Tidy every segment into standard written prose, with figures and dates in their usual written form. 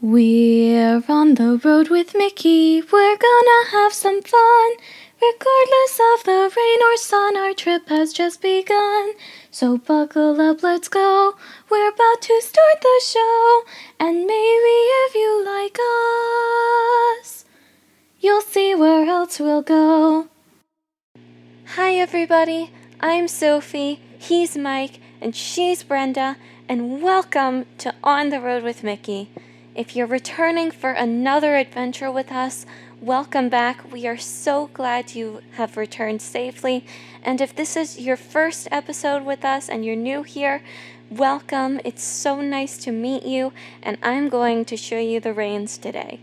We're on the road with Mickey, we're gonna have some fun. Regardless of the rain or sun, our trip has just begun. So buckle up, let's go, we're about to start the show. And maybe if you like us, you'll see where else we'll go. Hi everybody, I'm Sophie, he's Mike, and she's Brenda, and welcome to On the Road with Mickey. If you're returning for another adventure with us, welcome back. We are so glad you have returned safely, and if this is your first episode with us and you're new here, welcome. It's so nice to meet you, and I'm going to show you the reins today.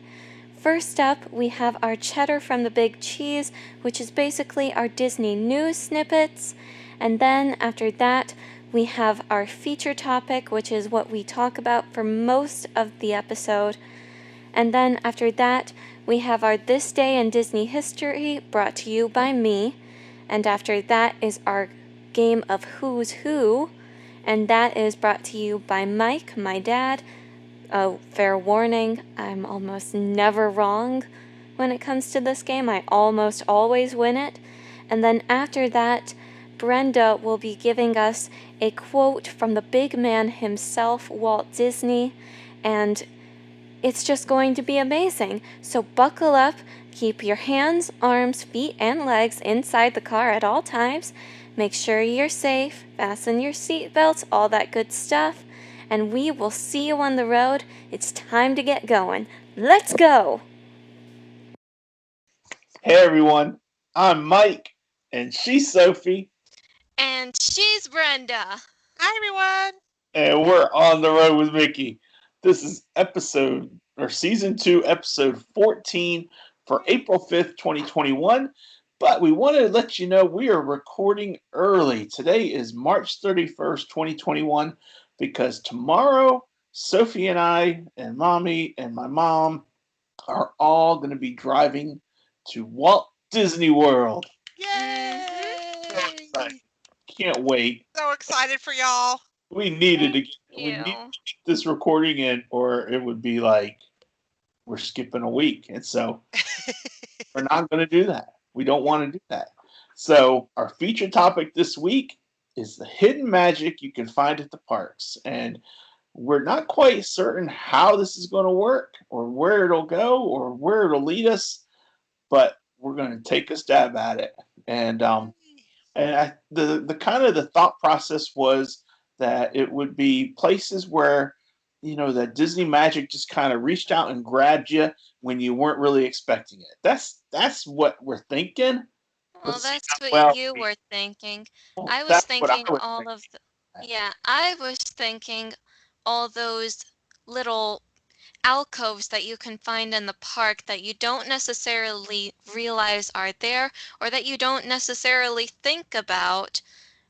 First up, we have our Cheddar from the Big Cheese, which is basically our Disney news snippets. And then after that, we have our feature topic, which is what we talk about for most of the episode. And then after that, we have our This Day in Disney History, brought to you by me. And after that is our game of Who's Who, and that is brought to you by Mike, my dad. Oh, fair warning, I'm almost never wrong when it comes to this game. I almost always win it. And then after that, Brenda will be giving us a quote from the big man himself, Walt Disney, and it's just going to be amazing. So buckle up, keep your hands, arms, feet, and legs inside the car at all times. Make sure you're safe, fasten your seatbelts, all that good stuff. And we will see you on the road. It's time to get going. Let's go! Hey everyone, I'm Mike, and she's Sophie, And she's Brenda. Hi, everyone. and we're on the road with Mickey. This is season 2, episode 14 for April 5th, 2021. But we wanted to let you know we are recording early. Today is March 31st, 2021, because tomorrow, Sophie and I, and Mommy, and my mom are all going to be driving to Walt Disney World. Yay! Can't wait. So excited for y'all. We needed to get this recording in, or it would be like we're skipping a week, and so we're not going to do that. We don't want to do that. So our feature topic this week is the hidden magic you can find at the parks, and we're not quite certain how this is going to work, or where it'll go, or where it'll lead us, but we're going to take a stab at it. The kind of the thought process was that it would be places where that Disney magic just kind of reached out and grabbed you when you weren't really expecting it. That's what we're thinking. Well, Let's see that's how what well you were thinking. I was that's what I thinking was all of the, yeah, I was thinking all those little alcoves that you can find in the park that you don't necessarily realize are there, or that you don't necessarily think about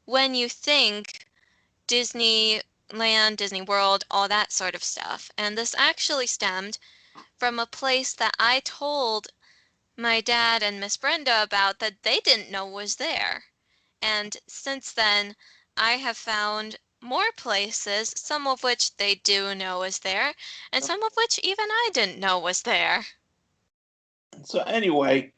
when you think Disneyland, Disney World, all that sort of stuff. And this actually stemmed from a place that I told my dad and Miss Brenda about that they didn't know was there. And since then, I have found more places, some of which they do know is there, and some of which even I didn't know was there. So anyway,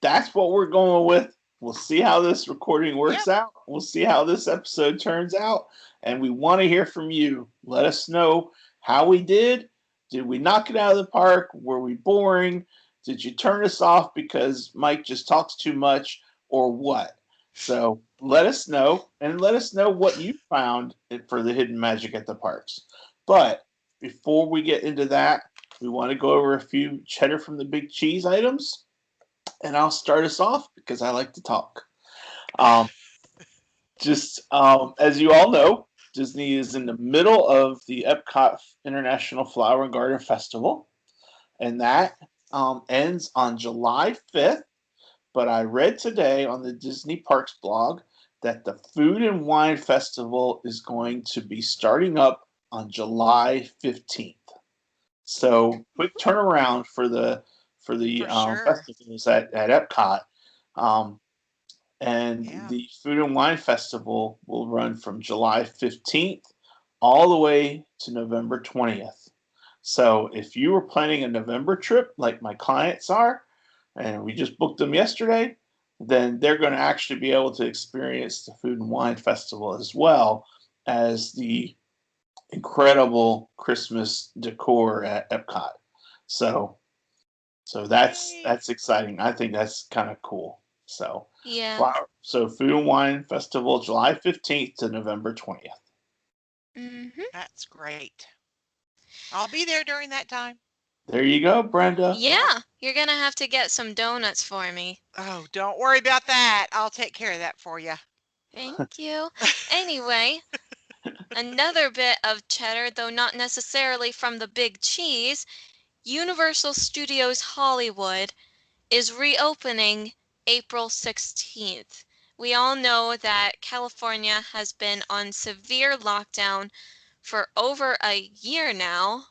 that's what we're going with. We'll see how this recording works out. We'll see how this episode turns out. And we want to hear from you. Let us know how we did. Did we knock it out of the park? Were we boring? Did you turn us off because Mike just talks too much or what? So let us know, and let us know what you found for the hidden magic at the parks. But before we get into that, we want to go over a few cheddar from the big cheese items, and I'll start us off because I like to talk. Um, as you all know, Disney is in the middle of the Epcot International Flower and Garden Festival, and that ends on July 5th. But I read today on the Disney Parks blog that the Food and Wine Festival is going to be starting up on July 15th. So quick turnaround for the festivals at Epcot. Um, and the Food and Wine Festival will run from July 15th all the way to November 20th. So if you were planning a November trip, like my clients are, and we just booked them yesterday, then they're going to actually be able to experience the Food and Wine Festival as well as the incredible Christmas decor at Epcot. So that's Yay. that's exciting. I think that's kind of cool. Yeah. So Food and Wine Festival, July 15th to November 20th. Mm-hmm. That's great. I'll be there during that time. There you go, Brenda. Yeah, you're gonna have to get some donuts for me. Oh, don't worry about that. I'll take care of that for you. Thank you. Anyway, another bit of cheddar, though not necessarily from the big cheese, Universal Studios Hollywood is reopening April 16th. We all know that California has been on severe lockdown for over a year now,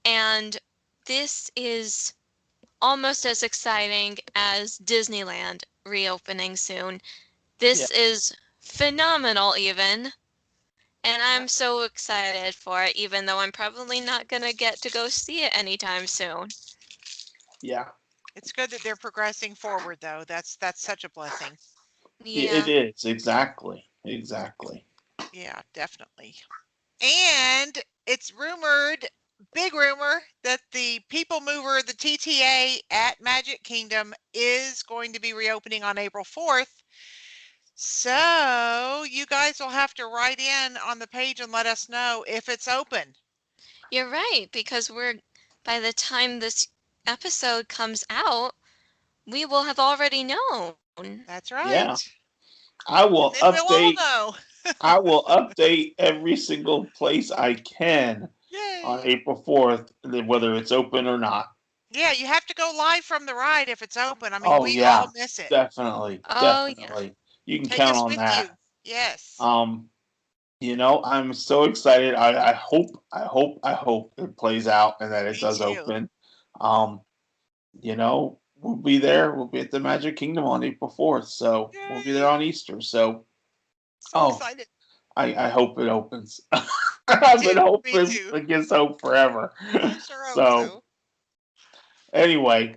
and this is almost as exciting as Disneyland reopening soon. Yeah, This is phenomenal, even. And I'm Yep. so excited for it, even though I'm probably not going to get to go see it anytime soon. yeah, It's good that they're progressing forward, though. That's such a blessing. it Yeah. is exactly. Yeah, definitely. And it's rumored, big rumor, that the People Mover, the TTA at Magic Kingdom, is going to be reopening on April 4th. So you guys will have to write in on the page and let us know if it's open. You're right, because by the time this episode comes out, we will have already known. That's Yeah. right. I And will then we'll all update know. I will update every single place I can on Yay. April 4th, whether it's open or not. Yeah, you have to go live from the ride if it's open. I mean, Oh we all yeah, miss it. definitely, Oh, yeah. definitely. You can Take count us on with that. you. Yes. Um, I'm so excited. I hope it plays out and that it Me does too. open. Um, we'll be there. We'll be at the Magic Kingdom on April 4th. So we'll be there Yay. on Easter. So So oh, excited. I hope it opens. Me I've been too. Me hoping too. against hope forever. I sure hope So so. anyway,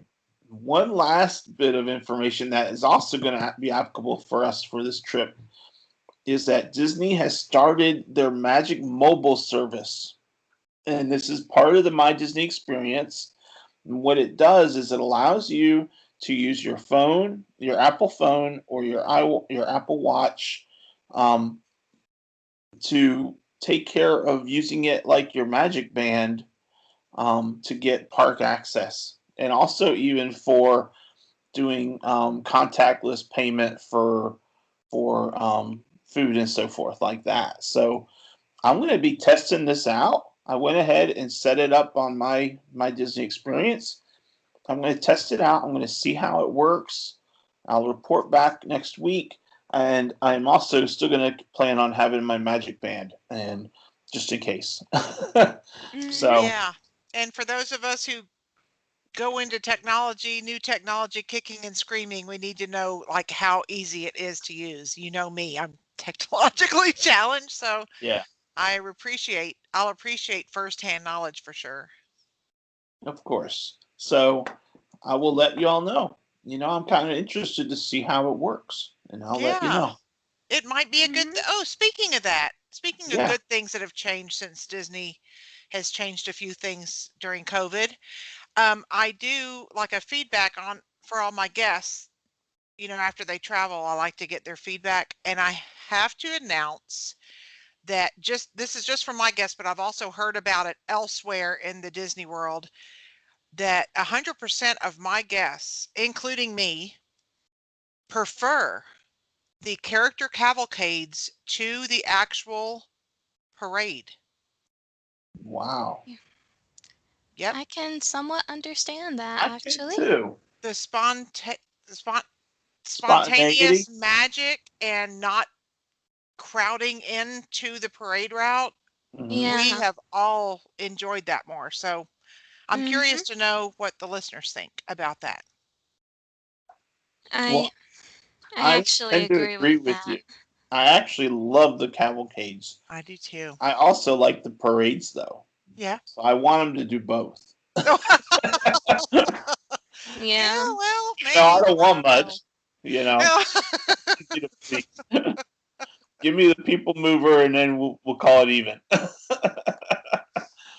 one last bit of information that is also going to be applicable for us for this trip is that Disney has started their Magic mobile service. And this is part of the My Disney experience. And what it does is it allows you to use your phone, your Apple phone, or your Apple Watch, um, to take care of using it like your Magic Band, to get park access, and also even for doing contactless payment for food and so forth like that. So I'm going to be testing this out. I went ahead and set it up on my Disney experience. I'm going to test it out. I'm going to see how it works. I'll report back next week, and I'm also still going to plan on having my Magic Band, and just in case. Mm-hmm. So Yeah. And for those of us who go into technology, new technology, kicking and screaming, we need to know like how easy it is to use. You know me, I'm technologically challenged, so yeah, I'll appreciate firsthand knowledge for sure. of course. So I will let you all know. I'm kind of interested to see how it works, and I'll let you Yeah. know. It might be a good Mm-hmm. oh, speaking of that, speaking of Yeah. good things that have changed since Disney has changed a few things during COVID. I do like a feedback on for all my guests, after they travel, I like to get their feedback. And I have to announce that this is just from my guests, but I've also heard about it elsewhere in the Disney world that 100% of my guests, including me, prefer the character cavalcades to the actual parade. Wow. Yep. I can somewhat understand that, I can actually. too. The spontaneous Spontaneity. magic and not crowding into the parade route, Hmm. we Yeah. have all enjoyed that more. So I'm Mm-hmm. curious to know what the listeners think about that. I Well, I I actually tend to agree agree with with that. you. I actually love the cavalcades. I do too. I also like the parades, though. Yeah. So I want them to do both. Yeah. Well, No, I maybe. don't want I don't much. You know, know. Easy to please. Give me the people mover, and then we'll call it even.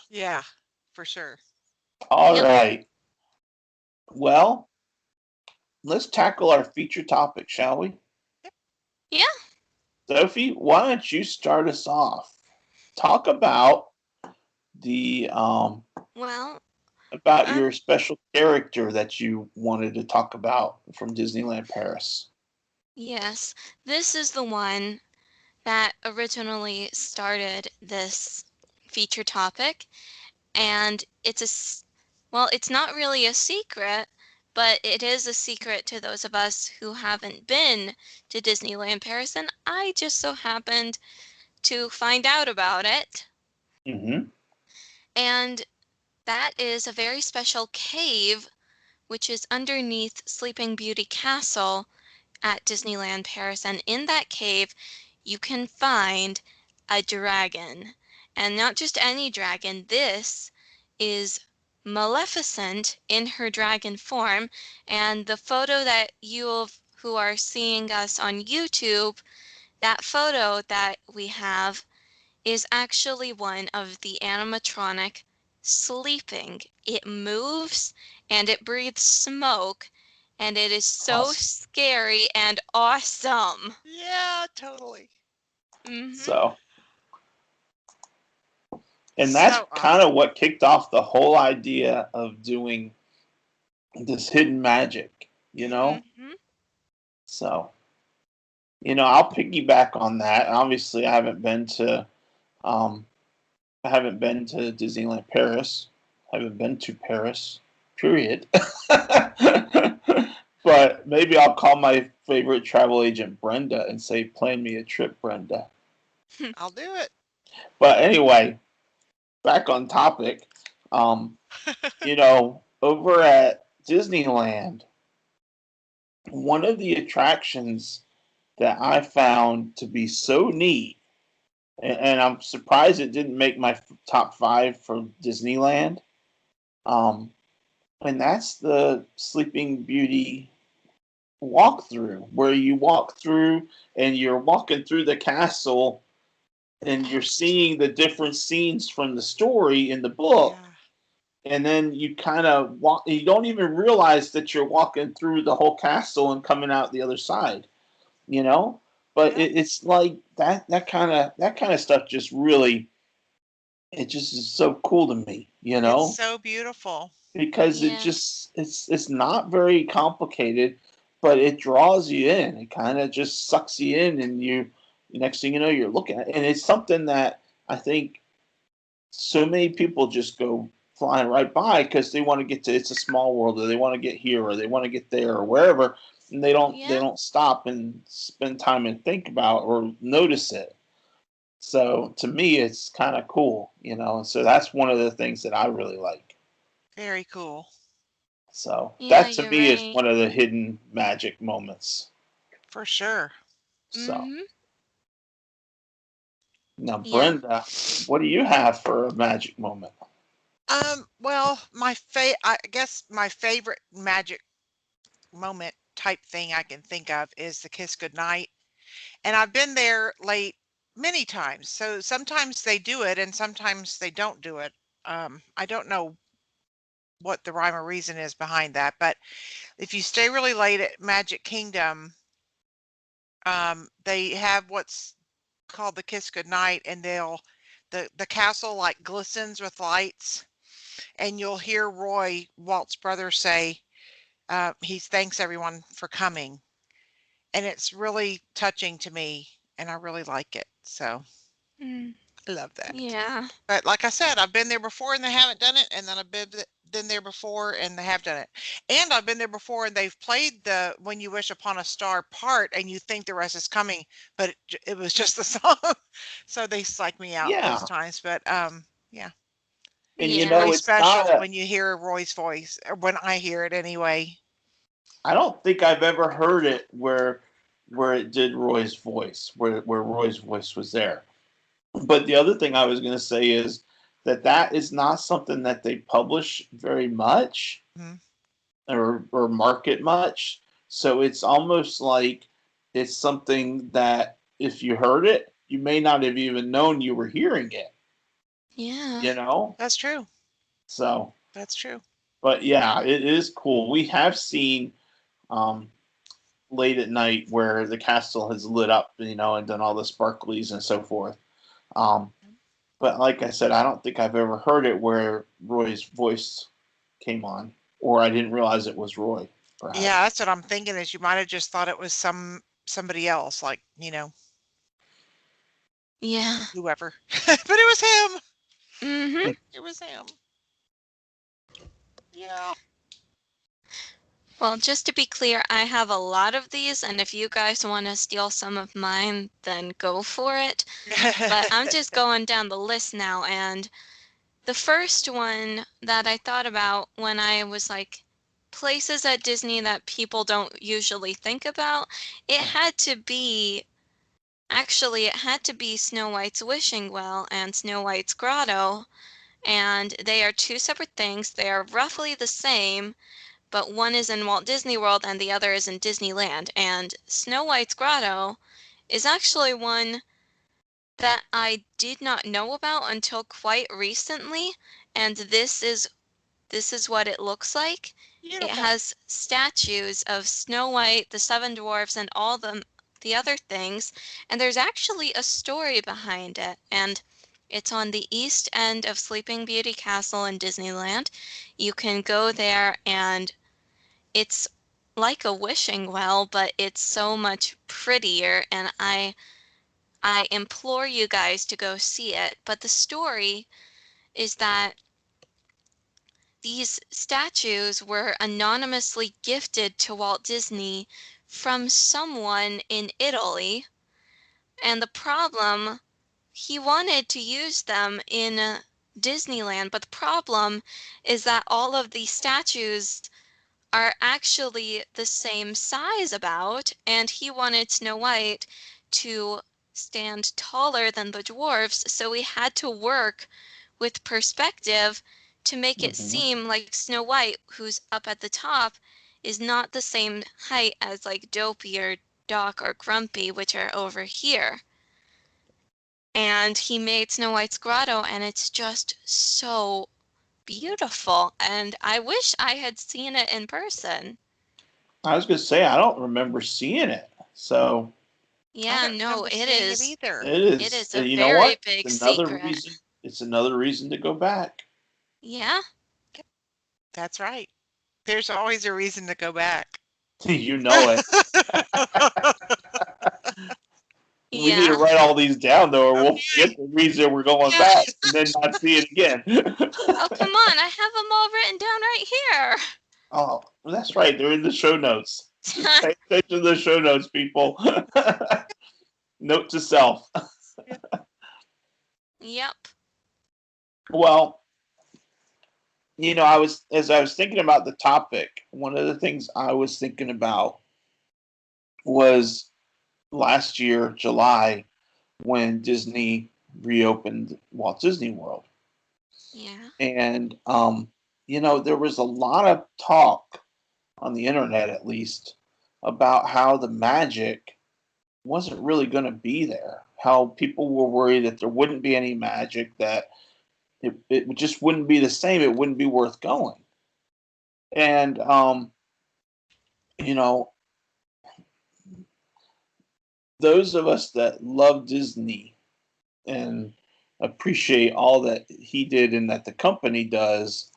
Yeah, for sure. All Yep. right. Well, let's tackle our feature topic, shall we? Yeah. Sophie, why don't you start us off? Talk the Well, about um, your special character that you wanted to talk about from Disneyland Paris. yes. This is the one that originally started this feature topic, and well, it's not really a secret, but it is a secret to those of us who haven't been to Disneyland Paris, and I just so happened to find out about it. Mm-hmm. And that is a very special cave which is underneath Sleeping Beauty Castle at Disneyland Paris. And in that cave, you can find a dragon. And not just any dragon, this is Maleficent in her dragon form. And the photo that who are seeing us on YouTube, that photo that we have is actually one of the animatronic sleeping. It moves and it breathes smoke, and it is so Awesome. scary and awesome. Yeah, totally. Mhm. So, and that's So kind of awesome. what kicked off the whole idea of doing this hidden magic, you know? Mhm. So, I'll piggyback on that. Obviously, um, I haven't been to Disneyland Paris. I haven't been to Paris, period. But maybe I'll call my favorite travel agent Brenda and say, plan me a trip, Brenda. I'll do it. But anyway, back on topic. Um, over at Disneyland, one of the attractions that I found to be so neat, and I'm surprised it didn't make my top five for Disneyland. Um, and that's the Sleeping Beauty walkthrough, where you walk through and you're walking through the castle and you're seeing the different scenes from the story in the book. Yeah. And then you kind of walk, you don't even realize that you're walking through the whole castle and coming out the other side, you know? But Yep. it's like that kind of stuff just really, it just is so cool to me, It's so beautiful. because Yes. it's not very complicated, but it draws you in. It kind of just sucks you in, and you next thing you know you're looking at it. And it's something that I think so many people just go flying right by because they want to get to It's a Small World, or they want to get here, or they want to get there, or wherever, and they Yeah. don't stop and spend time and think about or notice it. So to me, it's kind of cool, And so that's one of the things that I really like. Very cool. So Yeah, that to you're me is right. one of the hidden magic moments. For sure. So Mhm. now, Yeah. Brenda, what do you have for a magic moment? Well, I guess my favorite magic moment type thing I can think of is the kiss goodnight. And I've been there late many times. So sometimes they do it and sometimes they don't do it. I don't know what the rhyme or reason is behind that, but if you stay really late at Magic Kingdom, they have what's called the kiss goodnight, and the castle like glistens with lights, and you'll hear Roy Walt's brother say he thanks everyone for coming, and it's really touching to me, and I really like it. So Mm. I love that. Yeah. But like I said, I've been there before and they haven't done it, and then been there before and they have done it. And I've been there before and they've played the When You Wish Upon a Star part and you think the rest is coming, but it was just the song. So they psych me out those Yeah, times. But yeah, and it's Yeah. really it's not special a. when you hear Roy's voice, or when I hear it anyway. I don't think I've ever heard it where it did Roy's voice, where Roy's voice was there. But the other thing I was going to say is that is not something that they publish very much Mhm. or market much. So it's almost like it's something that if you heard it, you may not have even known you were hearing it. Yeah. You know? That's true. So, That's true. but yeah, it is cool. We have seen um, late at night where the castle has lit up, and done all the sparklies and so forth. Um, but like I said, I don't think I've ever heard it where Roy's voice came on, or I didn't realize it was Roy. Perhaps. Yeah, that's what I'm thinking is you might have just thought it was somebody else, like, Yeah. whoever. But it was him. Mm-hmm. It was him. Yeah. Well, just to be clear, I have a lot of these, and if you guys want to steal some of mine, then go for it. But I'm just going down the list now, and the first one that I thought about when I was like, places at Disney that people don't usually think about, it had to be, actually, it had to be Snow White's Wishing Well and Snow White's Grotto, and they are two separate things. They are roughly the same, but one is in Walt Disney World and the other is in Disneyland. And Snow White's Grotto is actually one that I did not know about until quite recently, and this is what it looks like. It Beautiful. has statues of Snow White, the seven dwarfs, and all the other things, and there's actually a story behind it, and it's on the east end of Sleeping Beauty Castle in Disneyland. You can go there, and it's like a wishing well, but it's so much prettier, and I implore you guys to go see it. But the story is that these statues were anonymously gifted to Walt Disney from someone in Italy, and the problem, he wanted to use them in Disneyland, but the problem is that all of these statues are actually the same size about, and he wanted Snow White to stand taller than the dwarfs, so we had to work with perspective to make it Mhm. seem like Snow White, who's up at the top, is not the same height as like Dopey or Doc or Grumpy, which are over here. And he made Snow White's grotto, and it's just so beautiful. And I wish I had seen it in person. I was gonna say I don't remember seeing it, so I Yeah, don't no, remember it seeing it is. either. it It is. is a You know very what? big It's another secret. reason. It's another reason to go back. Yeah, That's right. There's always a reason to go back. You know it. We need to yeah. write all these down though, or we'll Okay. forget the reason we're going Yeah. back and then not see it again. Oh, come on, I have them all written down right here. Oh, that's right. They're in the show notes. Pay attention to the show notes, people. Note to self. Yeah. Yep. Well, as I was thinking about the topic, one of the things I was thinking about was last year, July, when Disney reopened Walt Disney World. Yeah. And there was a lot of talk on the internet at least about how the magic wasn't really going to be there. How people were worried that there wouldn't be any magic, that it just wouldn't be the same. It wouldn't be worth going. And you know, those of us that love Disney and appreciate all that he did and that the company does,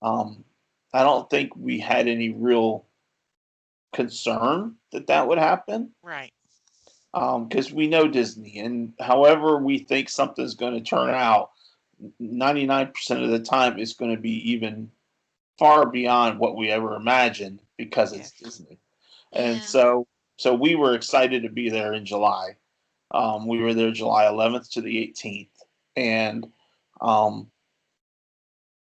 um, I don't think we had any real concern that that would happen Right. because we know Disney, and however we think something's going to turn out, 99% of the time it's going to be even far beyond what we ever imagined because it's Yes. Disney. And Yeah. so we were excited to be there in July. We were there July 11th to the 18th, and um,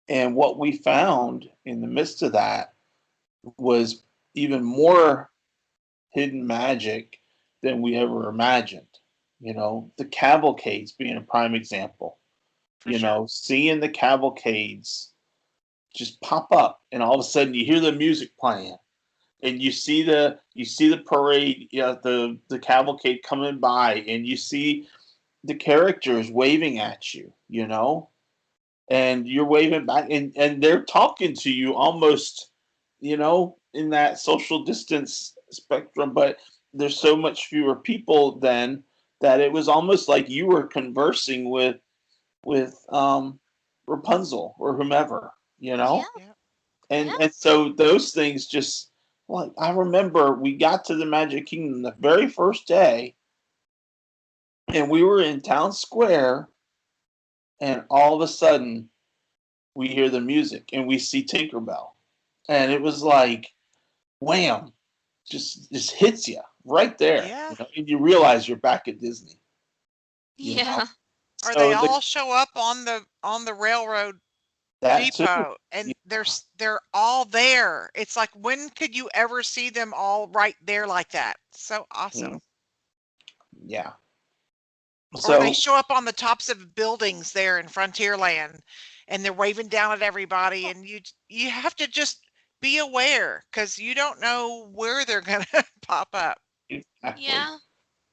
and what we found in the midst of that was even more hidden magic than we ever imagined. The cavalcades being a prime example. For sure. Seeing the cavalcades just pop up, and all of a sudden you hear the music playing, and you see the parade, the cavalcade coming by, and you see the characters waving at you, and you're waving back, and they're talking to you almost, in that social distance spectrum, but there's so much fewer people then that it was almost like you were conversing with Rapunzel or whomever, you Yeah. know? Yeah. And Yeah. and so those things just, like, I remember we got to the Magic Kingdom the very first day, and we were in Town Square, and all of a sudden we hear the music and we see Tinkerbell. And it was like wham, just hits you right there, Yeah. and you realize you're back at Disney, you know. Yeah. Or they So all show up on the railroad that too. depot, and they're all there. It's like, when could you ever see them all right there like that? So Mm, awesome. yeah. Or they So show up on the tops of buildings there in Frontierland, and they're waving down at everybody, and you have to just be aware, because you don't know where they're gonna pop up. exactly, Yeah.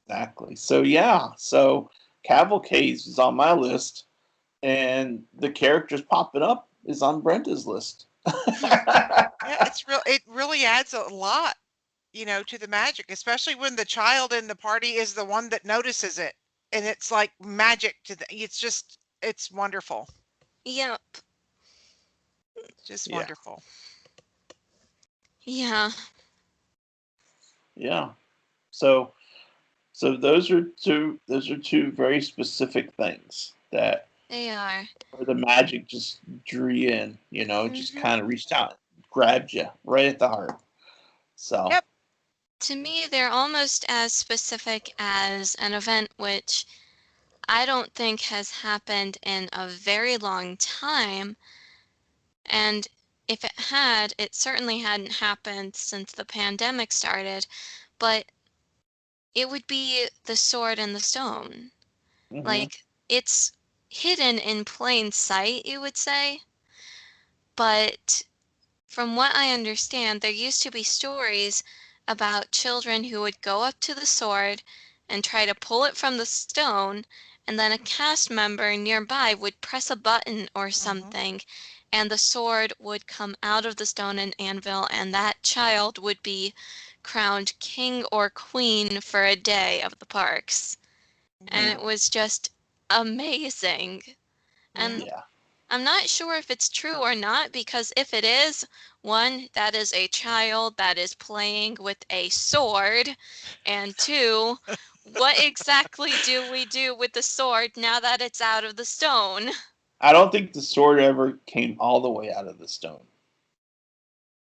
exactly. So yeah, so Cavalcades is on my list, and the characters popping up is on Brenda's list. Yeah, it really adds a lot, to the magic, especially when the child in the party is the one that notices it. And it's like magic it's wonderful. Yep. Just Yeah, wonderful. Yeah. yeah. So those are two very specific things that They are. where the magic just drew you in, just Hmm. kind of reached out, grabbed you right at the heart. So Yep. To me, they're almost as specific as an event which I don't think has happened in a very long time. And if it had, it certainly hadn't happened since the pandemic started. But it would be the sword and the stone. mhm, Like, it's hidden in plain sight, you would say. But from what I understand, there used to be stories about children who would go up to the sword and try to pull it from the stone, and then a cast member nearby would press a button or Hmm. something, and the sword would come out of the stone and anvil, and that child would be crowned king or queen for a day of the parks. And mm, it was just amazing. And Yeah. yeah. I'm not sure if it's true or not, because if it is, one, that is a child that is playing with a sword, and two, what exactly do we do with the sword now that it's out of the stone? I don't think the sword ever came all the way out of the stone.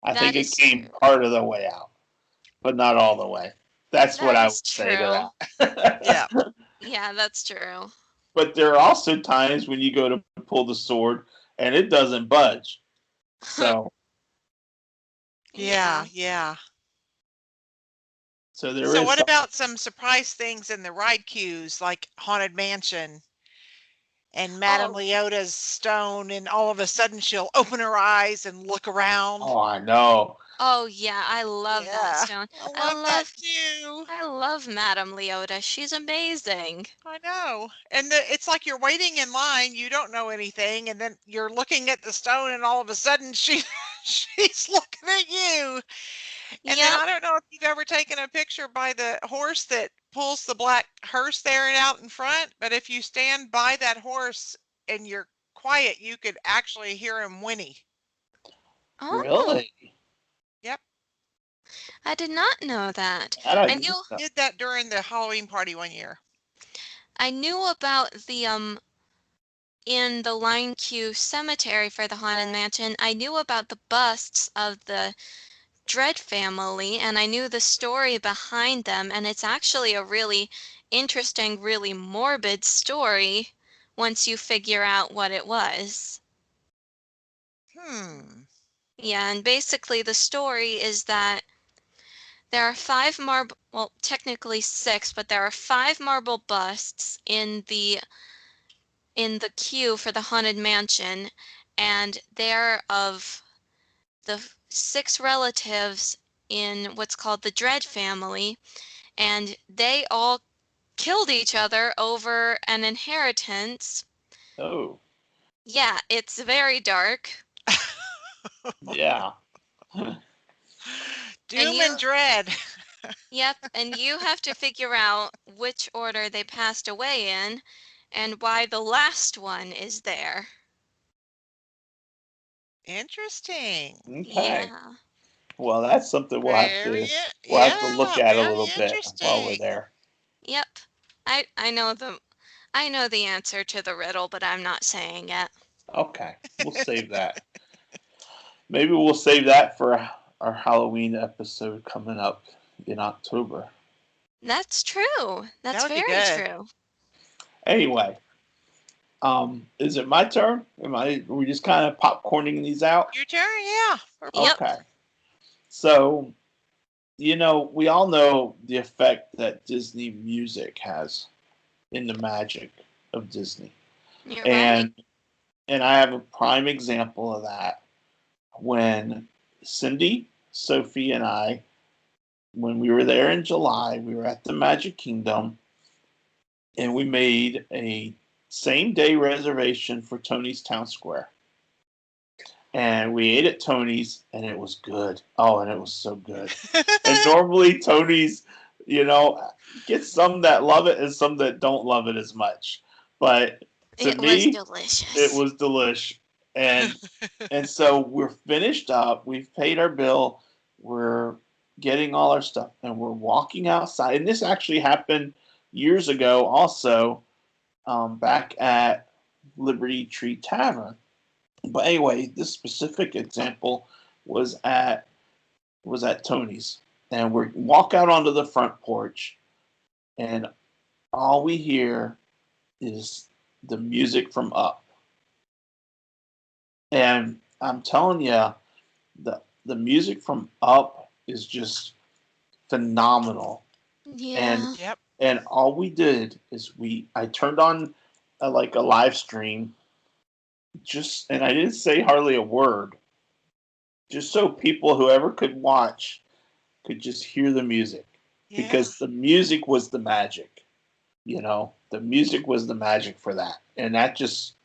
I think That it is came true. part of the way out, but not all the way. That's what That I is would say true. to that. Yeah. Yeah, that's true. But there are also times when you go to pull the sword and it doesn't budge. So Yeah. Yeah. Yeah. so there So is what some. about some surprise things in the ride queues, like Haunted Mansion and Madame Oh, Leota's stone, and all of a sudden she'll open her eyes and look around? Oh, I know. oh yeah, I love that Yeah. stone. I I love that love too. I love Madame Leota. She's amazing. I know. And it's like you're waiting in line, you don't know anything, and then you're looking at the stone, and all of a sudden she's looking at you. And then Yep. I don't know if you've ever taken a picture by the horse that pulls the black hearse there and out in front, but if you stand by that horse and you're quiet, you could actually hear him whinny. Oh, Really? Yep. I did not know that. That I I didn't knew know. Did that during the Halloween party one year. I knew about the in the Line Q cemetery for the Haunted Mansion. I knew about the busts of the Dread family, and I knew the story behind them, and it's actually a really interesting, really morbid story once you figure out what it was. Hmm. Yeah, and basically the story is that there are five marble, well, technically six, but there are five marble busts in the queue for the Haunted Mansion, and they're of the 6 relatives in what's called the Dread family, and they all killed each other over an inheritance. Oh, Yeah, it's very dark. yeah. And Doom and dread. yep, and you have to figure out which order they passed away in and why the last one is there. Interesting. Okay. Yeah. Well, that's something we'll have to look Yeah, at a very little bit while we're interesting. there. Yep. I know the answer to the riddle, but I'm not saying it. Okay, we'll save that. Maybe we'll save that for our Halloween episode coming up in October. That's true. That That's would be very good. true. Anyway, is it my turn? Are we just kind of popcorning these out? Your turn, yeah. Yep. Okay. So, we all know the effect that Disney music has in the magic of Disney. You're right. And I have a prime example of that when Cindy, Sophie, and I, when we were there in July, we were at the Magic Kingdom, and we made a same day reservation for Tony's Town Square. And we ate at Tony's, and it was good. Oh, and it was so good. And normally Tony's, gets some that love it and some that don't love it as much. But to It was me, it delicious. was delish. And so we're finished up. We've paid our bill. We're getting all our stuff, and we're walking outside. And this actually happened years ago, also back at Liberty Tree Tavern. But anyway, this specific example was at Tony's, and we walk out onto the front porch, and all we hear is the music from Up. And I'm telling you, the music from Up is just phenomenal. And Yeah. Yep. and all we did is I turned on like a live stream, and I didn't say hardly a word, just so people, whoever could watch, could just hear the music, Yeah. because the music was the magic. The music was the magic for that, and that just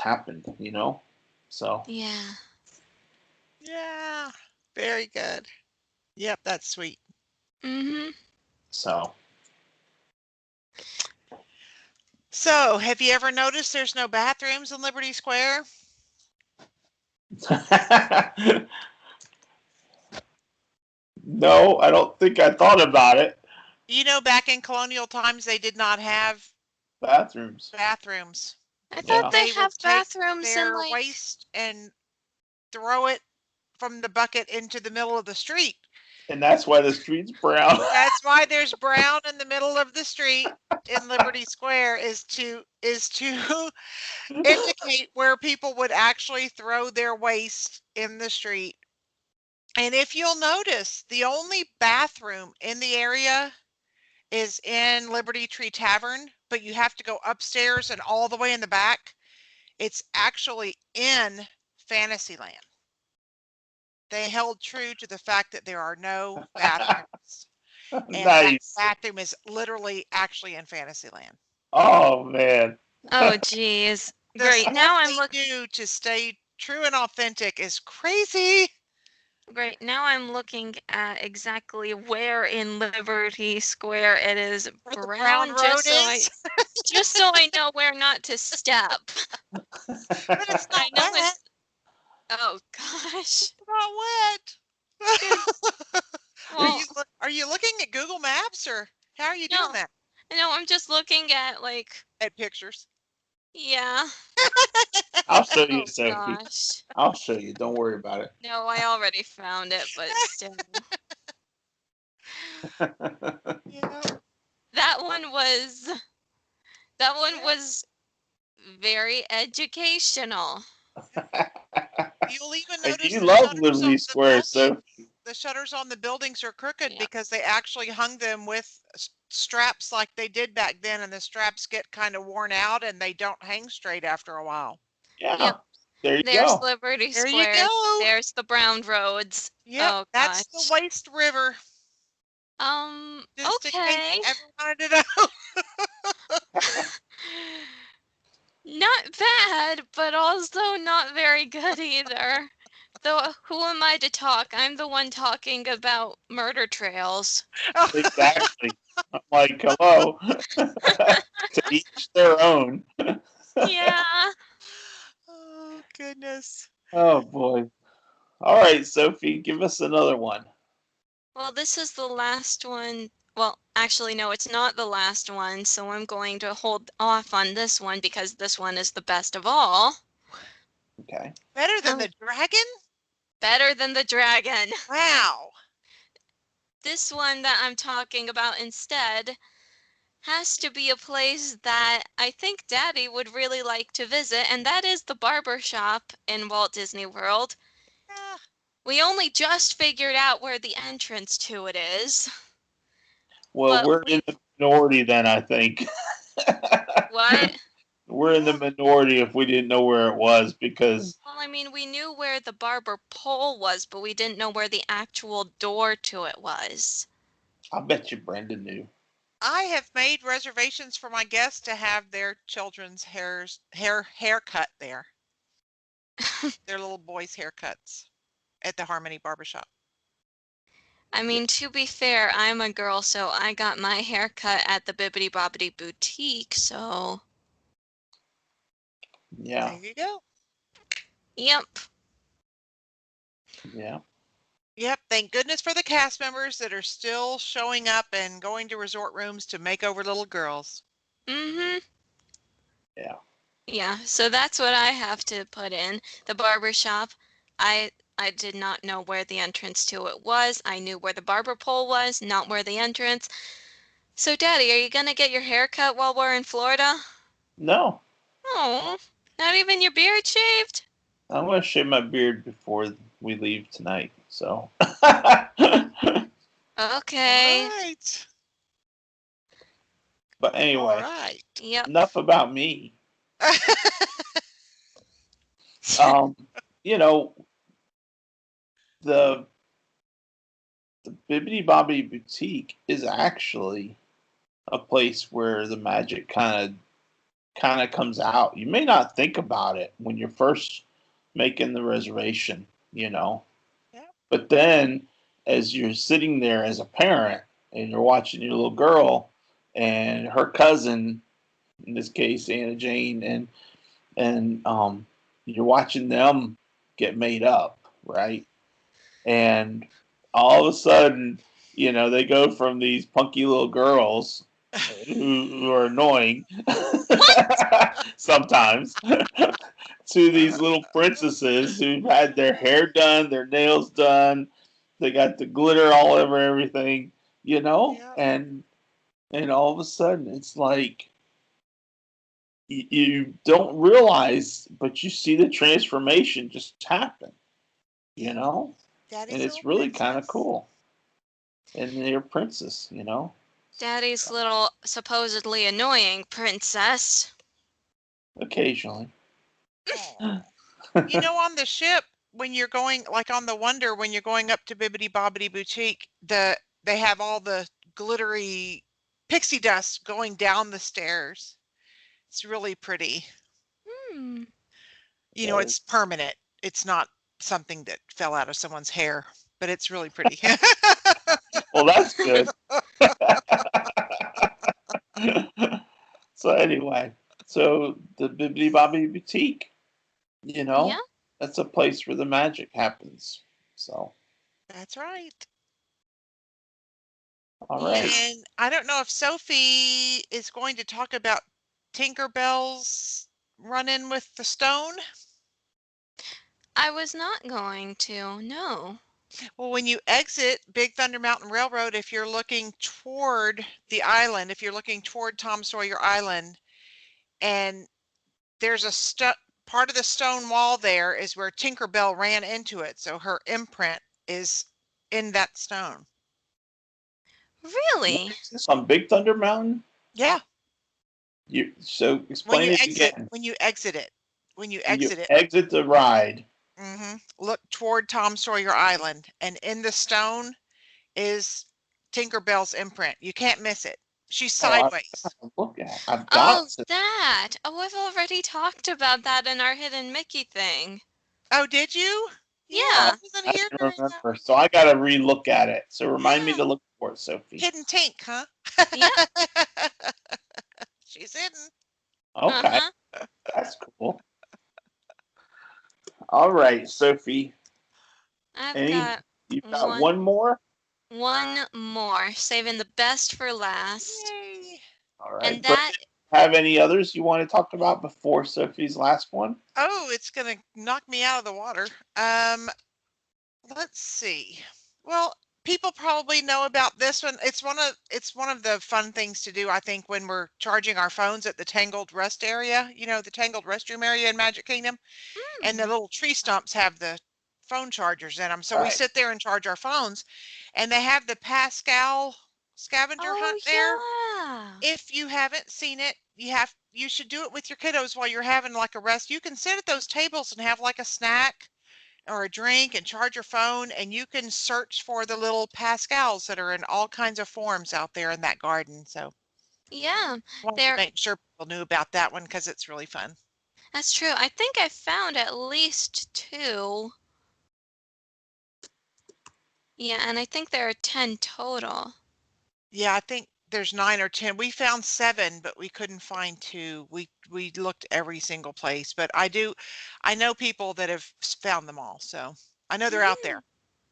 happened. So Yeah. Yeah. Very good. Yep, that's sweet. Mhm. so So, have you ever noticed there's no bathrooms in Liberty Square? No, I don't think I thought about it. Back in colonial times, they did not have Bathrooms. bathrooms. I thought Yeah. they They would have take bathrooms in their like waste and throw it from the bucket into the middle of the street. And that's why the street's brown. That's why there's brown in the middle of the street in Liberty Square is to indicate where people would actually throw their waste in the street. And if you'll notice, the only bathroom in the area is in Liberty Tree Tavern, but you have to go upstairs and all the way in the back. It's actually in Fantasyland. They held true to the fact that there are no bathrooms. And that Nice. bathroom is literally actually in Fantasyland. Oh man. oh geez. The Great. stuff Now I'm they looking do to stay true and authentic is crazy. Great. Now I'm looking at exactly where in Liberty Square it is Where the brown brown, road is, just so I know where not to step. but it's I not know wet. it's oh gosh. It's not Good. wet. Well, Are you looking at Google Maps, or how are you doing no. that? No, I'm just looking at like At pictures. yeah. I'll show you, Oh Sophie. gosh. I'll show you. Don't worry about it. No, I already found it, but still. Yeah. That one was very educational. You'll even And notice you there's love letters on Liberty the Square, building. so the shutters on the buildings are crooked Yep. because they actually hung them with straps like they did back then, and the straps get kind of worn out and they don't hang straight after a while. Yeah. Yep. There you There's go. Liberty There you Square. go. There's the brown roads. Yep, Oh that's the gosh. Waste River. Just in case you Okay. ever wanted to know. Not bad, but also not very good either. Though, who am I to talk? I'm the one talking about murder trails. Exactly. I'm like, hello. To each their own. Yeah. Oh, goodness. Oh boy. All right, Sophie, give us another one. Well, this is the last one. Well, actually, no, it's not the last one, so I'm going to hold off on this one because this one is the best of all. Okay. Better than the dragon? Better than the dragon. Wow. This one that I'm talking about instead has to be a place that I think Daddy would really like to visit, and that is the Barber Shop in Walt Disney World. Ah, We only just figured out where the entrance to it is. Well, But we're in the minority then, I think. what? We're in the minority if we didn't know where it was because Well, I mean, we knew where the barber pole was, but we didn't know where the actual door to it was. I bet you Brenda knew. I have made reservations for my guests to have their children's haircut there. Their little boys' haircuts at the Harmony Barbershop. I mean, to be fair, I'm a girl, so I got my hair cut at the Bibbidi Bobbidi Boutique, so Yeah. There you go. yep. Yeah. Yep, thank goodness for the cast members that are still showing up and going to resort rooms to make over little girls. Mm-hmm. Yeah. Yeah, so that's what I have to put in. The barber shop. I did not know where the entrance to it was. I knew where the barber pole was, not where the entrance. So, Daddy, are you gonna get your hair cut while we're in Florida? No. Oh, not even your beard shaved? I'm gonna shave my beard before we leave tonight. So Okay. All right. but All anyway, right. Yep. enough about me. Um, you know, the the Bibbidi Bobbidi Boutique is actually a place where the magic kind of comes out. You may not think about it when you're first making the reservation, Yeah. but then as you're sitting there as a parent and you're watching your little girl and her cousin, in this case Anna Jane, and you're watching them get made up, right? And all of a sudden, they go from these punky little girls who are annoying sometimes to these little princesses who've had their hair done, their nails done, they got the glitter all over everything, Yeah. and all of a sudden it's like you don't realize, but you see the transformation just happen, and Daddy's it's little really kind of princess. cool. And they're princess. Daddy's little supposedly annoying princess. Occasionally. Aw. On the ship, when you're going, like on the Wonder, when you're going up to Bibbidi Bobbidi Boutique, they have all the glittery pixie dust going down the stairs. It's really pretty. Hmm. It's permanent. It's not something that fell out of someone's hair, but it's really pretty. Well, that's good. So anyway, so the Bibbidi Bobbidi Boutique, Yeah. that's a place where the magic happens. So, That's right. all right. Yeah. And I don't know if Sophie is going to talk about Tinkerbell's run-in with the stone. I was not going to. No. Well, when you exit Big Thunder Mountain Railroad, if you're looking toward the island, if you're looking toward Tom Sawyer Island, and there's a part of the stone wall there is where Tinkerbell ran into it. So her imprint is in that stone. Really? What is this on Big Thunder Mountain? Yeah. So explain it again. When you exit it, when you When you exit it, exit the ride. look toward Tom Sawyer Island, and in the stone is Tinkerbell's imprint. You can't miss it. She's Oh, sideways. I've Oh, got to. that. Oh, I've already talked about that in our Hidden Mickey thing. Oh, did you? Yeah, I Yeah. wasn't I here don't during that. remember, so I got to re-look at it. So remind me Yeah. to look for it, Sophie. Hidden Tink, huh? Yep. She's hidden. Okay, Uh-huh. that's cool. All right, Sophie. I've Any? got You've got one one more. one more, saving the best for last. Yay. All right, And Brenda, that have any others you want to talk about before Sophie's last one? Oh, it's gonna knock me out of the water. Let's see. Well, people probably know about this one. It's one of the fun things to do, I think, when we're charging our phones at the Tangled Rest area, the Tangled Restroom area in Magic Kingdom, and the little tree stumps have the phone chargers in them. So we Right. sit there and charge our phones, and they have the Pascal scavenger Oh hunt there. yeah. If you haven't seen it, you should do it with your kiddos while you're having like a rest. You can sit at those tables and have like a snack or a drink and charge your phone, and you can search for the little Pascals that are in all kinds of forms out there in that garden. So Yeah. wanted to There make sure people knew about that one because it's really fun. That's true. I think I found at least 2. Yeah, and I think there are 10 total. Yeah, I think there's 9 or 10. We found 7, but we couldn't find 2. We looked every single place, but I know people that have found them all, so I know they're out there.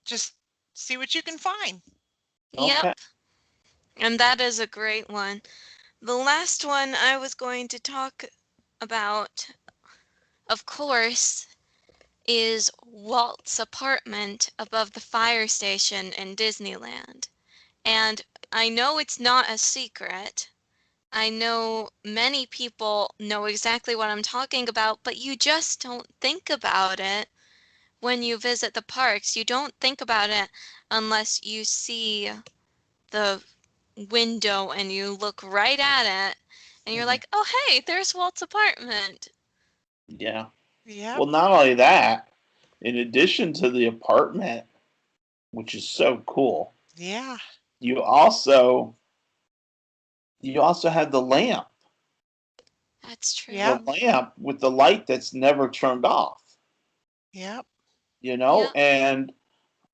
Just see what you can find. Okay. Yep. And that is a great one. The last one I was going to talk about, of course, is Walt's Apartment above the fire station in Disneyland. And I know it's not a secret. I know many people know exactly what I'm talking about, but you just don't think about it when you visit the parks. You don't think about it unless you see the window and you look right at it and you're Mhm. like, oh, hey, there's Walt's apartment. Yeah. Yep. Well, not only that, in addition to the apartment, which is so cool, Yeah. you also had the lamp. That's true. Yep. The lamp with the light that's never turned off. Yep. Yep.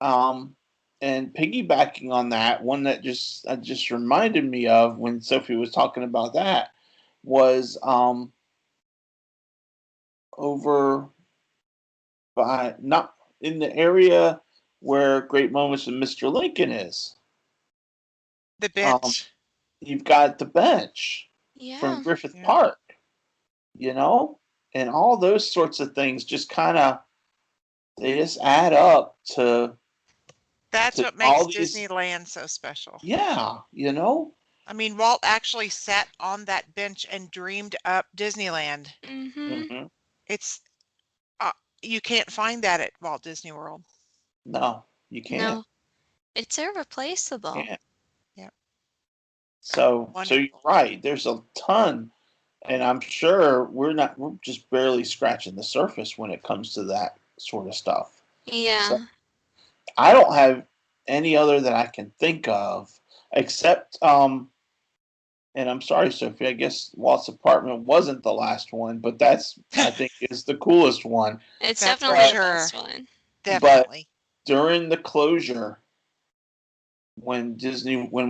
Um and piggybacking on that, one that just reminded me of when Sophie was talking about that was over by not in the area where Great Moments of Mr. Lincoln is. The Um, bench. you've got the bench from Yeah. Griffith Yeah. Park, you know, and all those sorts of things just kind of they just add up That's to what makes all these. Disneyland so special. Yeah, you know. I mean, Walt actually sat on that bench and dreamed up Disneyland. Mm-hmm. Hmm. It's uh, you can't find that at Walt Disney World. No, you can't. No, it's irreplaceable. Can't. Yep. So you're Wonderful. right. There's a ton, and I'm sure we're just barely scratching the surface when it comes to that sort of stuff. So Yeah. I don't have any other that I can think of except and I'm sorry, Sophie, I guess Walt's Apartment wasn't the last one, but that's I think is the coolest one. It's That's for definitely the But sure. best one. but Definitely. during the closure when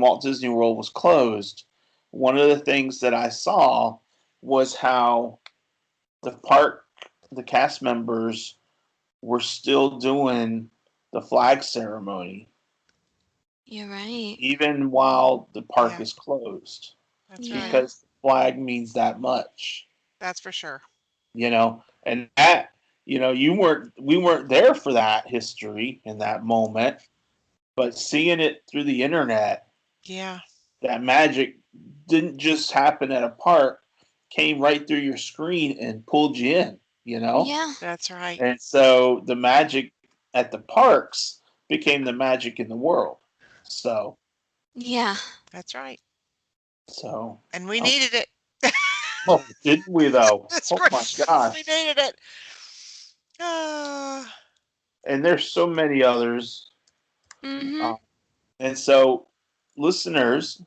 Walt Disney World was closed, one of the things that I saw was how the park the cast members were still doing the flag ceremony You're right. even while the park Yeah, is closed that's right. Yeah. because the flag means that much, That's for sure. and that we weren't there for that history in that moment, but seeing it through the internet, Yeah. that magic didn't just happen at a park, came right through your screen and pulled you in. Yeah. That's right. And so the magic at the parks became the magic in the world. So, Yeah. That's right. so, And we oh, needed it. oh, didn't we though? That's Oh my gracious. We gosh! needed it. Ah. And there's so many others. Mm-hmm. Um, and so, listeners,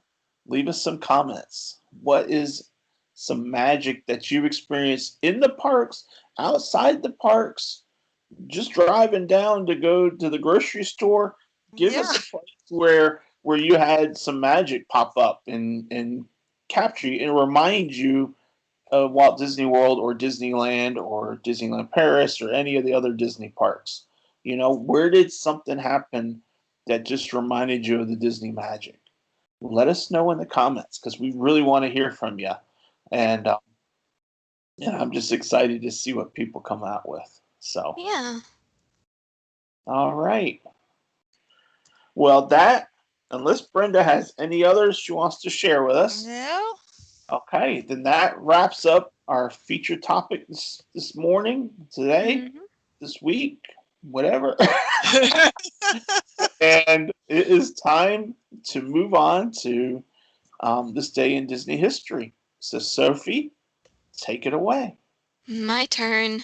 leave us some comments. What is some magic that you've experienced in the parks, outside the parks, just driving down to go to the grocery store? Give Yeah. us a place where you had some magic pop up and capture you and remind you of Walt Disney World or Disneyland or Disneyland Paris or any of the other Disney parks. You know, where did something happen that just reminded you of the Disney magic? Let us know in the comments because we really want to hear from you. And yeah, I'm just excited to see what people come out with. So, Yeah. all right. Well, that, unless Brenda has any others she wants to share with us, No. okay, then that wraps up our feature topic this morning, today, Mm-hmm. this week, whatever. And it is time to move on to this day in Disney history. So, Sophie, take it away. My turn.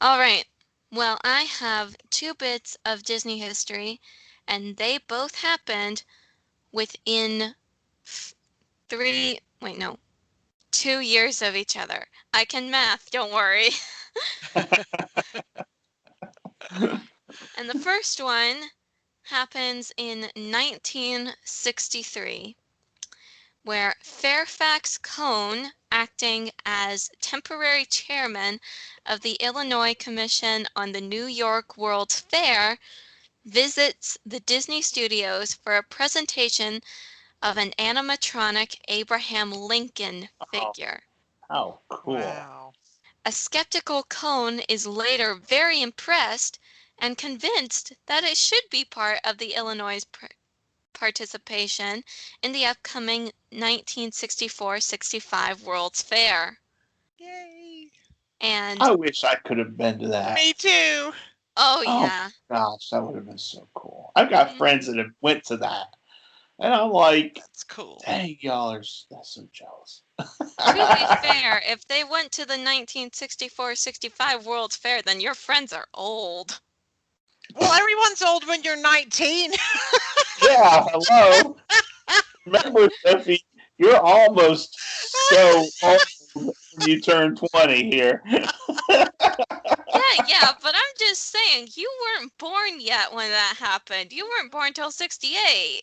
All right. Well, I have two bits of Disney history, and they both happened within f- three, wait, no, 2 years of each other. I can math, don't worry. And the first one happens in 1963, where Fairfax Cohn, acting as temporary chairman of the Illinois Commission on the New York World's Fair, visits the Disney Studios for a presentation of an animatronic Abraham Lincoln Oh, figure. how cool. Wow. A skeptical Cohn is later very impressed and convinced that it should be part of the Illinois participation in the upcoming 1964-65 World's Fair. Yay. And I wish I could have been to that. Me too. oh Oh yeah. gosh, that would have been so cool. I've got friends Mhm. that have went to that, and I'm like, That's cool. dang, y'all are that's so jealous. To be fair, if they went to the 1964-65 World's Fair, then your friends are old. Well, everyone's old when you're 19. Yeah, hello. Remember, Sophie, you're almost so old when you turn 20 here. Yeah, but I'm just saying, you weren't born yet when that happened. You weren't born till 68.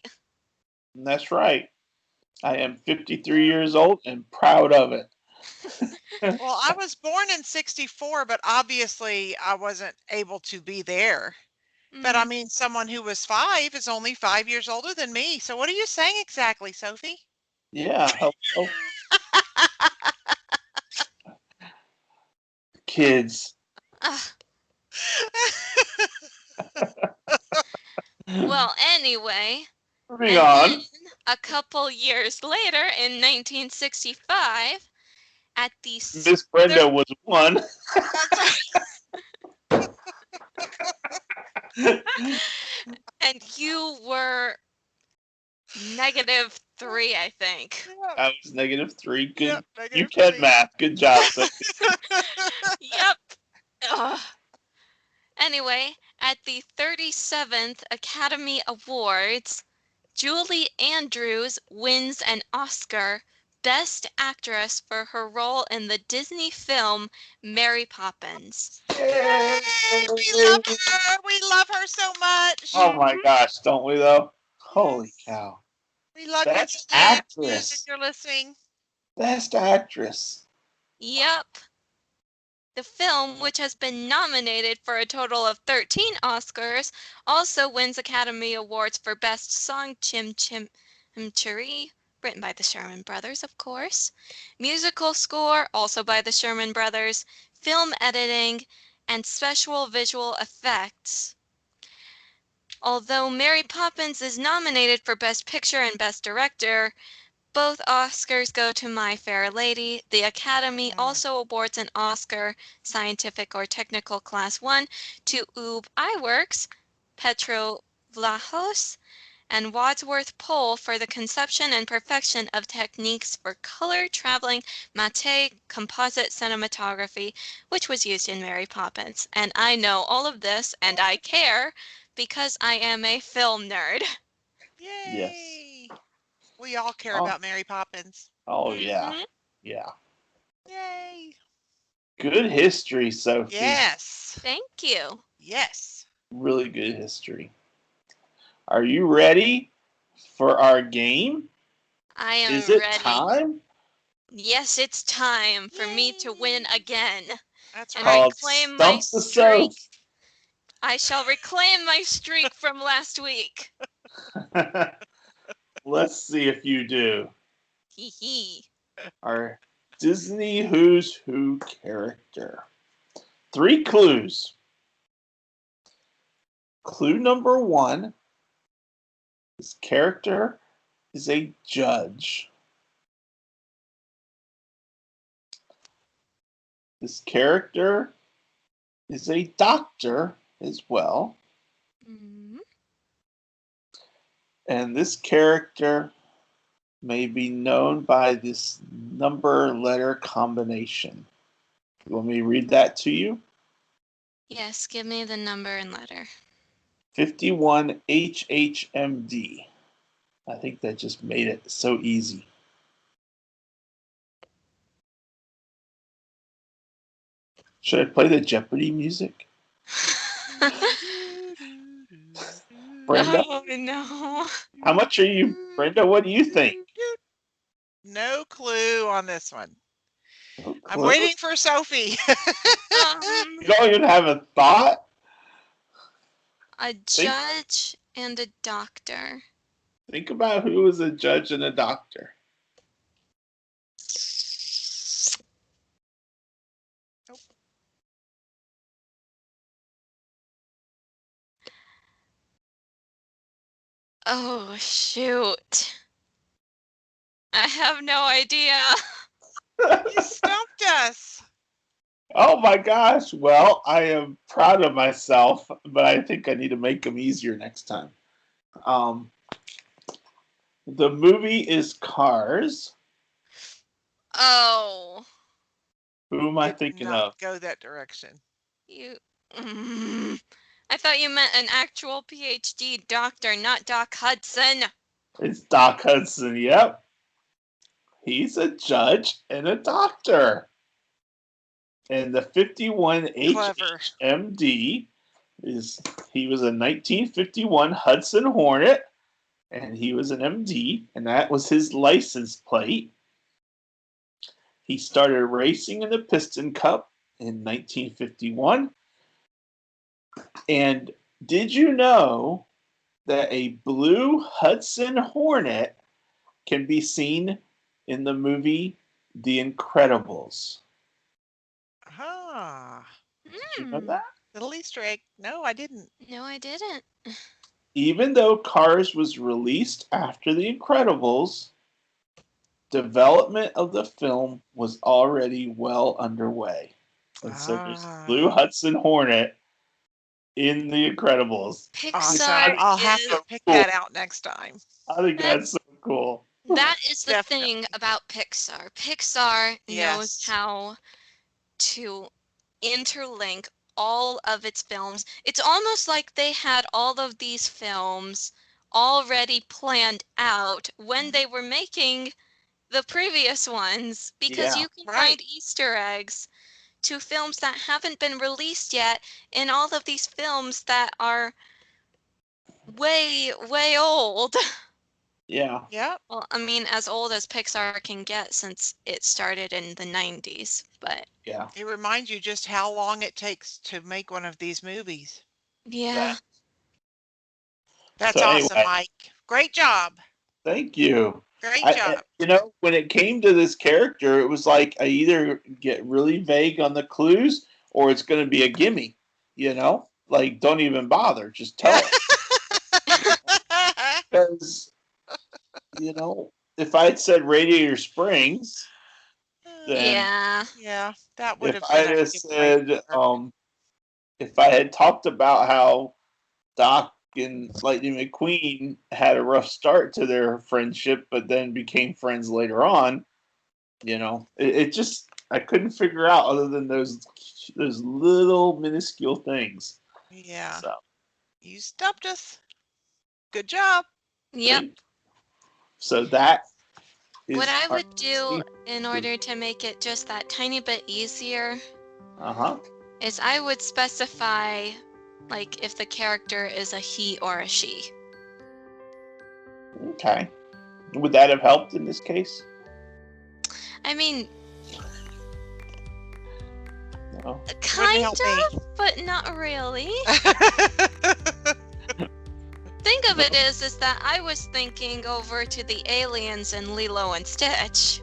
That's right. I am 53 years old and proud of it. Well, I was born in 64, but obviously I wasn't able to be there. But I Mm, mean, someone who was 5 is only 5 years older than me. So what are you saying exactly, Sophie? Yeah, hello, kids. ugh. Well, anyway, Moving and then on. a couple years later in 1965, at the Miss Brenda was one. That's and you were -3, I think. right. I was -3. Good. Yep, You negative can 3. math. Good job, Sophie. Yep. Ugh. Anyway, at the 37th Academy Awards, Julie Andrews wins an Oscar Best Actress for her role in the Disney film Mary Poppins. Yay! Yay! We love her. We love her so much. Oh my Mhm. gosh, don't we though? Holy Yes. cow. We love you, Best Julie Andrews, if actress. you're listening. Best actress. Yep. The film, which has been nominated for a total of 13 Oscars, also wins Academy Awards for Best Song Chim Chim Cheree, written by the Sherman Brothers, of course, musical score, also by the Sherman Brothers, film editing, and special visual effects. Although Mary Poppins is nominated for Best Picture and Best Director, both Oscars go to My Fair Lady. The Academy Mm. also awards an Oscar, Scientific or Technical Class 1, to Ube Iwerks, Petro Vlahos and Wadsworth Pole for the conception and perfection of techniques for color traveling matte composite cinematography, which was used in Mary Poppins. And I know all of this, and I care because I am a film nerd. Yay! We all care Oh. about Mary Poppins. Oh yeah. Mhm. Yeah. Yay! Good history, Sophie. Yes. Thank you. Yes. Really good history. Are you ready for our game? I am Is it ready. time? Yes, it's time for me to win Yay. again That's and right. reclaim my Stump the streak. Soph. I shall reclaim my streak from last week. Let's see if you do. Hee hee. Our Disney Who's Who character. 3 clues. Clue number 1. This character is a judge. This character is a doctor as well. Mm-hmm. And this character may be known by this number letter combination. You want me to read that to you? Yes, give me the number and letter. 51 HHMD. I think that just made it so easy. Should I play the Jeopardy music? Brenda? Oh no. How much are you, Brenda? What do you think? No clue on this one. No I'm clue? waiting for Sophie. You don't even have a thought? A judge and a doctor. Think about who was a judge and a doctor. Nope. Oh shoot. I have no idea. You stumped us. Oh my gosh. Well, I am proud of myself, but I think I need to make them easier next time. The movie is Cars. Oh. Who am I Did thinking not of? go that direction. You I thought you meant an actual PhD doctor, not Doc Hudson. It's Doc Hudson. Yep. He's a judge and a doctor. And the 51 Clever. HHMD he was a 1951 Hudson Hornet, and he was an MD, and that was his license plate. He started racing in the Piston Cup in 1951. And did you know that a blue Hudson Hornet can be seen in the movie The Incredibles? Ah. Did you know that? Little Easter egg. No, I didn't. No, I didn't. Even though Cars was released after The Incredibles, development of the film was already well underway. And so there's Blue Hudson Hornet in The Incredibles. Awesome. Pixar I'll have is to pick that out next time. I think that's so cool. that is the Definitely. thing about Pixar. Pixar knows Yes. how to interlink all of its films. It's almost like they had all of these films already planned out when they were making the previous ones because Yeah. you can Right. find Easter eggs to films that haven't been released yet in all of these films that are way, way old. Yeah. Yep. Well, I mean, as old as Pixar can get since it started in the 90s, but Yeah. It reminds you just how long it takes to make one of these movies. yeah. That's So awesome, anyway, Mike. Great job. thank you. Great job. When it came to this character, it was like I either get really vague on the clues or it's going to be a gimme. Like don't even bother, just tell it. Because if I had said Radiator Springs, then Yeah. Yeah, that would if have I been a had giveaway. said, if I had talked about how Doc and Lightning McQueen had a rough start to their friendship, but then became friends later on. It just I couldn't figure out other than those little minuscule things. Yeah. So You stumped us. Good job. Yep. So that is What I our would do in order to make it just that tiny bit easier Uh-huh. is I would specify, like, if the character is a he or a she. Okay. Would that have helped in this case? I mean, No. kind help me. of, but not really. Think of it is that I was thinking over to the aliens in Lilo and Stitch.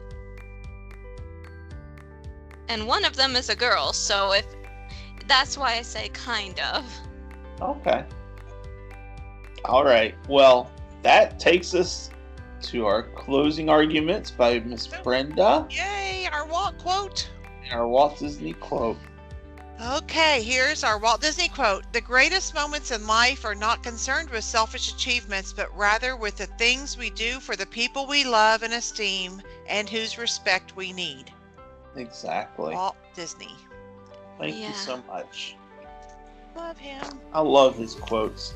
And one of them is a girl, so that's why I say kind of. Okay. All right. Well, that takes us to our closing arguments by Miss Brenda Yay, our Walt quote. and our Walt Disney quote. Okay, here's our Walt Disney quote. The greatest moments in life are not concerned with selfish achievements, but rather with the things we do for the people we love and esteem and whose respect we need. Exactly. Walt Disney. Thank you so much. Love him. I love his quotes.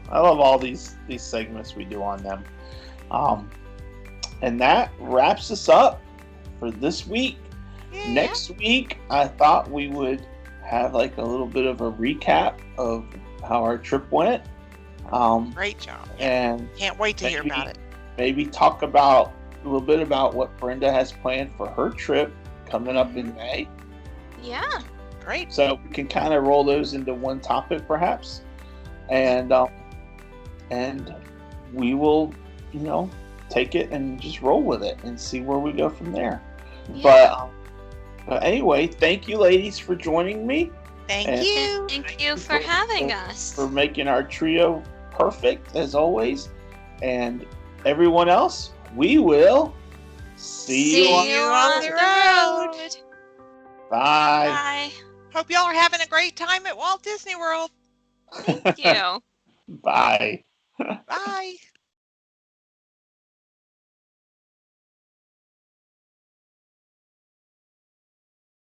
I love all these segments we do on them. And that wraps us up for this week. Yeah. Next week, I thought we would have like a little bit of a recap of how our trip went. Great job. And can't wait to hear about it. Maybe talk about a little bit about what Brenda has planned for her trip coming up in May. Yeah. Great. So we can kind of roll those into one topic, perhaps, and we will, take it and just roll with it and see where we go from there. Yeah. But anyway, thank you, ladies, for joining me. Thank you. Thank you for having us. For making our trio perfect, as always. And everyone else, we will see you on the road. Bye. Bye. Hope y'all are having a great time at Walt Disney World. Thank you. Bye. Bye.